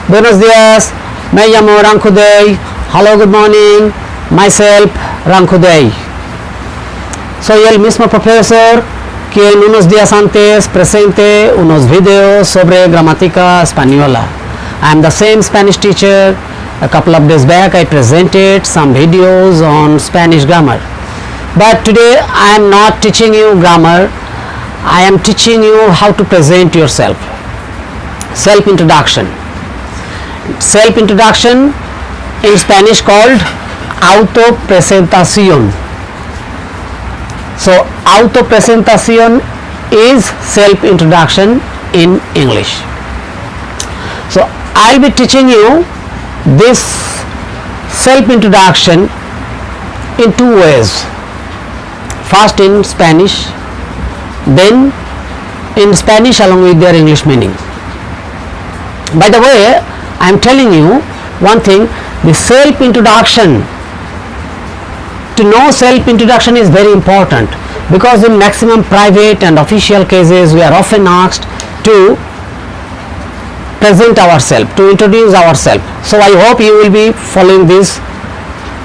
Buenos días, me llamo Rankudey. Hello, good morning, myself Rankudey. Soy el mismo profesor quien unos días antes presente unos videos sobre gramática española. I am the same Spanish teacher. A couple of days back I presented some videos on Spanish grammar. But today I am not teaching you grammar. I am teaching you how to present yourself. Self-introduction. Self-introduction in Spanish called autopresentación. So autopresentación is self-introduction in English. So I'll be teaching you this self-introduction in two ways. First in Spanish, then in Spanish along with their English meaning. By the way, I am telling you one thing, the self-introduction, to know self-introduction is very important, because in maximum private and official cases we are often asked to present ourselves, to introduce ourselves. So I hope you will be following this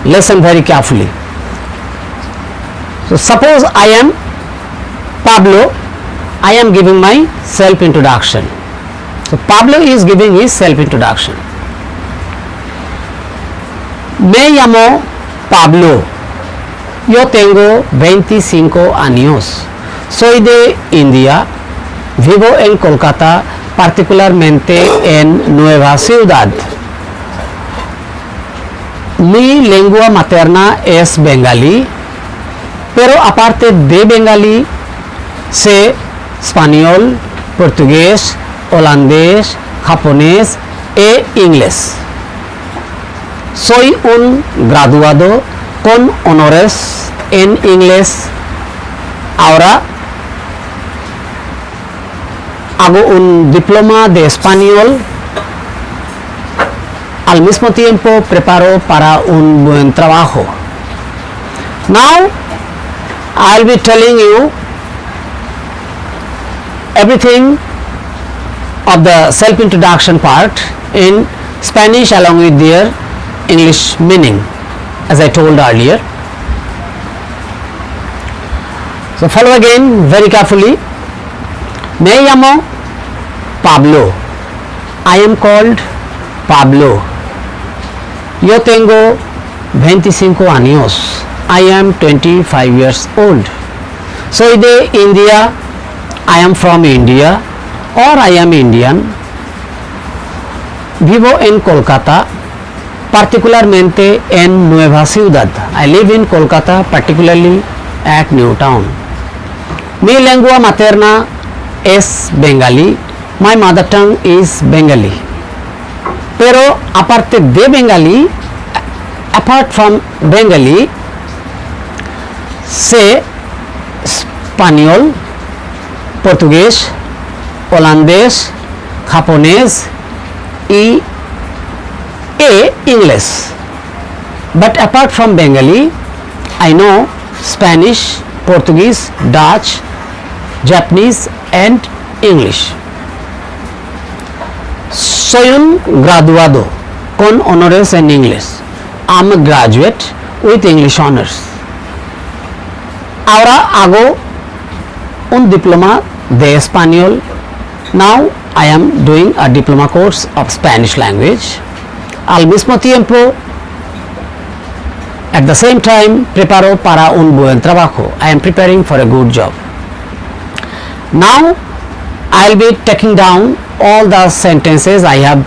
lesson very carefully. So suppose I am Pablo, I am giving my self-introduction. So Pablo is giving his self-introduction. Me llamo Pablo. Yo tengo 25 años. Soy de India. Vivo en Kolkata, particularmente en Nueva Ciudad. Mi lengua materna es bengalí, pero aparte de bengalí, sé español, portugués, holandés, japonés e inglés. Soy un graduado con honores en inglés. Ahora hago un diploma de español. Al mismo tiempo preparo para un buen trabajo. Now I'll be telling you everything of the self-introduction part in Spanish along with their English meaning, as I told earlier. So follow again very carefully. Me llamo Pablo. I am called Pablo. Yo tengo 25 años. I am 25 years old. Soy de India. I am from India, or I am Indian. Vivo en Kolkata, particularmente en Nueva Ciudad. I live in Kolkata, particularly at New Town. Mi lengua materna es bengalí. My mother tongue is Bengali. Pero aparte de bengalí, apart from Bengali, sé español, portugués, holandés, japonés y inglés. But apart from Bengali, I know Spanish, Portuguese, Dutch, Japanese and English. Soy un graduado con honores en inglés. I'm a graduate with English honors. Ahora hago un diploma de español. Now I am doing a diploma course of Spanish language. Al mismo tiempo, at the same time, preparo para un buen trabajo. I am preparing for a good job. Now I'll be taking down all the sentences I have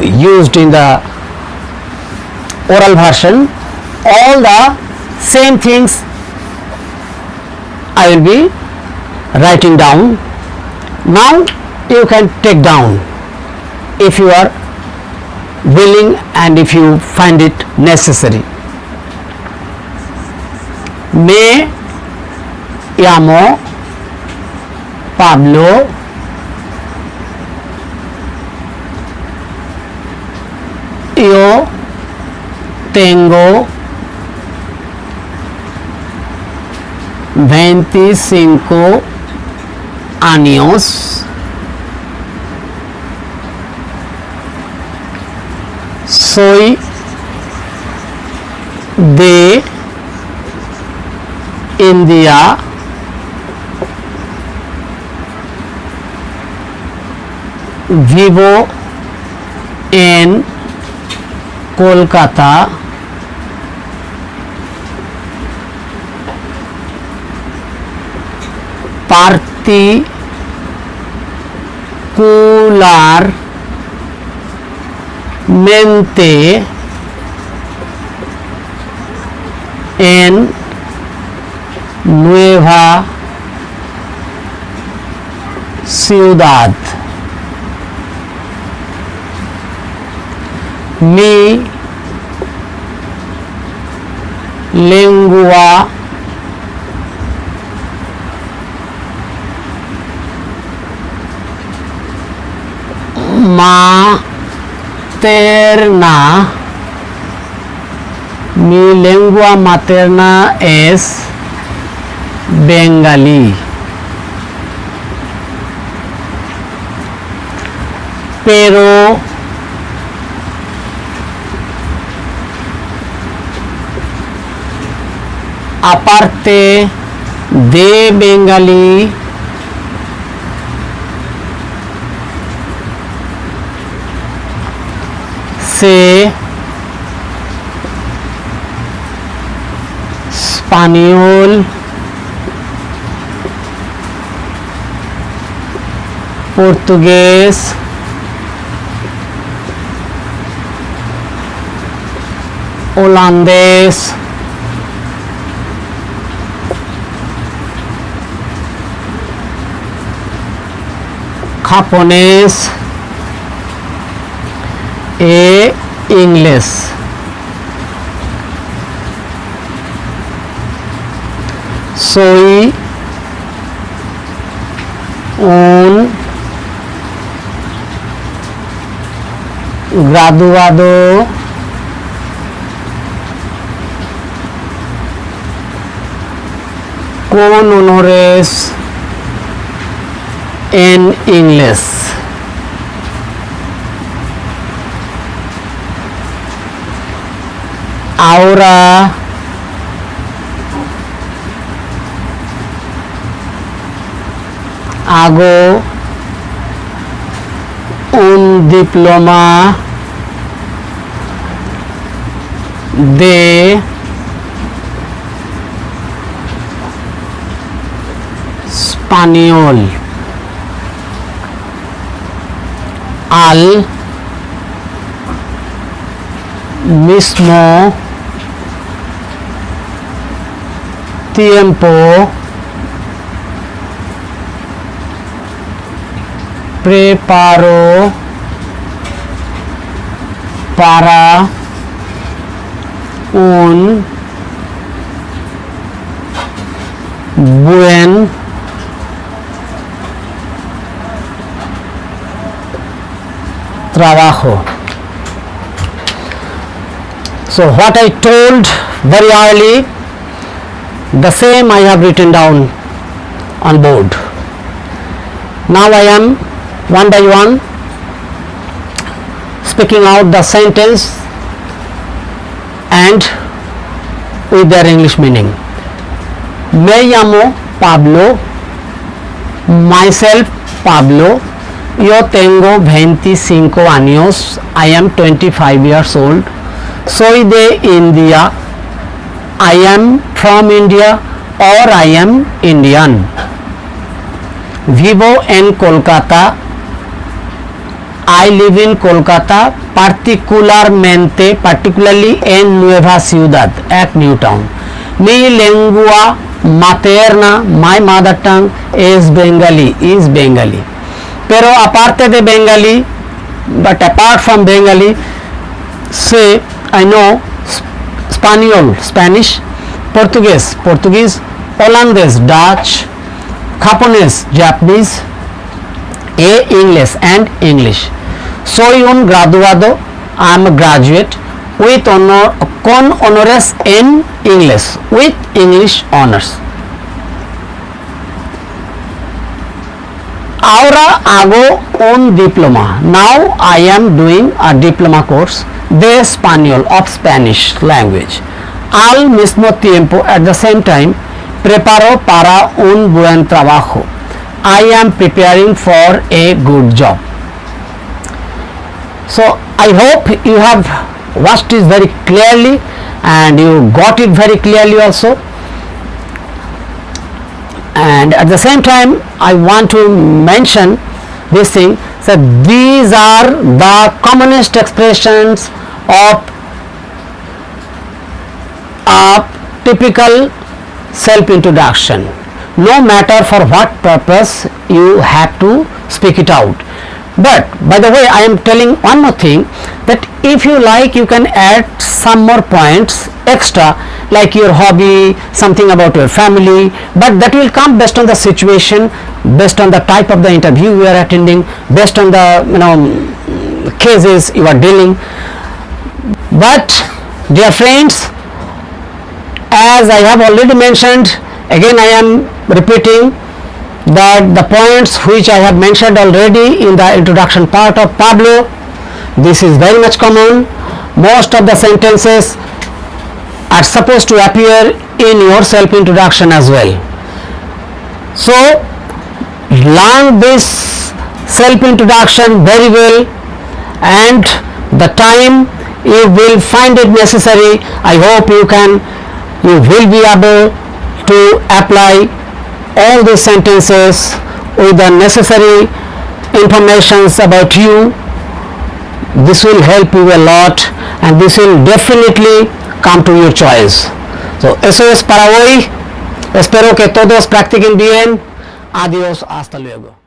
used in the oral version. All the same things I will be writing down. Now you can take down if you are willing and if you find it necessary. Me llamo Pablo. Yo tengo 25 años. soy de India. Vivo en Kolkata. Particularmente en Nueva Ciudad. Mi lengua materna, mi lengua materna es Bengali. Pero aparte de Bengali, sé español, portugués, holandés, japonés e inglés. Soy un graduado con honores en inglés. Ahora hago un diploma de español al mismo tiempo preparo para un buen trabajo. So what I told very early, the same I have written down on board. Now I am one by one speaking out the sentence and with their English meaning. Me llamo Pablo, myself Pablo, yo tengo 25 años, I am 25 years old, soy de India, I am from India or I am Indian. Vivo en Kolkata, I live in Kolkata, particularly en Nueva Ciudad, at New Town. Mi lengua materna, my mother tongue is Bengali. Pero aparte de Bengali, but apart from Bengali, say I know Spanish, Portuguese, Holandés, Dutch, Japonés, Japanese, inglés and English. Soy un graduado, I am a graduate with con honores en English, with English honors. Ahora hago un diploma. Now I am doing a diploma course. de español, of Spanish language. Al mismo tiempo, at the same time, preparo para un buen trabajo. I am preparing for a good job. So I hope you have watched this very clearly and you got it very clearly also. And at the same time, I want to mention this thing, that these are the commonest expressions of a typical self-introduction. No matter for what purpose you have to speak it out. But by the way, I am telling one more thing, that if you like, you can add some more points extra, like your hobby, something about your family, but that will come based on the situation, based on the type of the interview you are attending, based on the cases you are dealing. But dear friends, as I have already mentioned, again I am repeating that the points which I have mentioned already in the introduction part of Pablo, this is very much common. Most of the sentences are supposed to appear in your self-introduction as well. So learn this self-introduction very well, and the time you will find it necessary, I hope you will be able to apply all these sentences with the necessary informations about you. This will help you a lot and this will definitely come to your choice. So eso es para hoy. Espero que todos practiquen bien. Adiós, hasta luego.